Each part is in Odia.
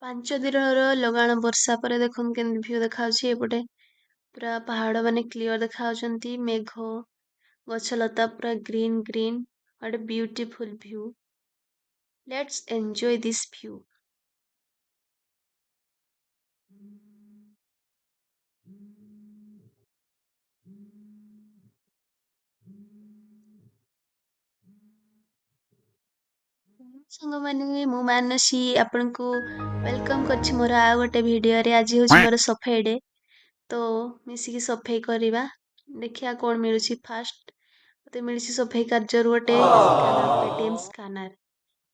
5 ଦିନର ଲଗାଣ ବର୍ଷା ପରେ ଦେଖନ୍ତୁ କେମିତି ଭିଉ ଦେଖାଯାଉଛି ଏପଟେ ପୁରା ପାହାଡ ମାନେ କ୍ଲିୟର ଦେଖାଯାଉଛନ୍ତି ମେଘ ଗଛ ଲତା ପୁରା ଗ୍ରୀନ ଗ୍ରୀନ ଗୋଟେ beautiful view let's enjoy this view. ସାଙ୍ଗମାନେ ମୁଁ ମାନସୀ ଆପଣଙ୍କୁ ୱେଲକମ୍ କରିଛି ମୋର ଆଉ ଗୋଟେ ଭିଡିଓରେ। ଆଜି ହଉଛି ମୋର ସଫେଇ ଡେ ତ ମିଶିକି ସଫେଇ କରିବା ଦେଖିବା କଣ ମିଳୁଛି। ଫାଷ୍ଟ ମତେ ମିଳିଛି ସଫେଇ କାର୍ଯ୍ୟରୁ ଗୋଟେ ସ୍କାନର ପେଟିଏମ ସ୍କାନର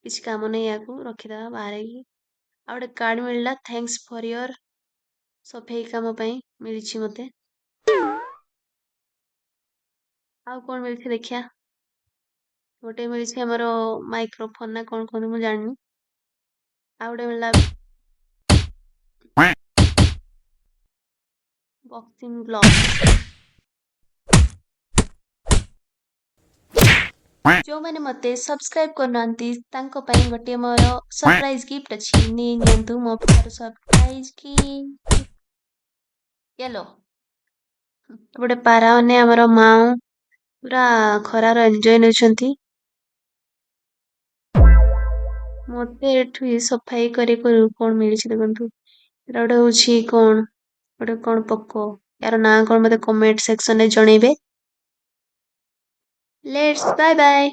କିଛି କାମ ନାହିଁ ୟାକୁ ରଖିଦବା ବାହାରିକି। ଆଉ ଗୋଟେ କାର୍ଡ ମିଳିଲା ଥ୍ୟାଙ୍କ୍ସ ଫର ୟୋର ସଫେଇ କାମ ପାଇଁ ମିଳିଛି ମତେ। ଆଉ କଣ ମିଳିଛି ଦେଖିଆ। ଗୋଟେ ମିଳିଛି ଆମର ମାଇକ୍ରୋଫୋନ ନା କଣ କୁହନ୍ତି ମୁଁ ଜାଣିନି। ଆଉ ଗୋଟେ ମିଳିଲା ବକ୍ସିଂ ଗ୍ଲୋଭ। ଯୋଉମାନେ ମତେ ସବସ୍କ୍ରାଇବ କରୁନାହାନ୍ତି ତାଙ୍କ ପାଇଁ ଗୋଟିଏ ମୋର ସରପ୍ରାଇଜ ଗିଫ୍ଟ ଅଛି, ନେଇ ନିଅନ୍ତୁ ମୋ ଠାରୁ ସରପ୍ରାଇଜ ଗିଫ୍ଟ। ୟେଲୋ ଗୋଟେ ପାରା ମାନେ ଆମର ମାଉ ପୁରା ଖରାର ଏନ୍ଜୟ ନେଉଛନ୍ତି। ମତେ ଏଠୁ ସଫାଇ କରି କରୁ କଣ ମିଳିଛି ଦେଖନ୍ତୁ। ଏଟା ଗୋଟେ ହଉଛି କଣ ପୋକ, ୟାର ନାଁ କଣ ମତେ କମେଣ୍ଟ ସେକ୍ସନରେ ଜଣେଇବେ। Let's bye bye.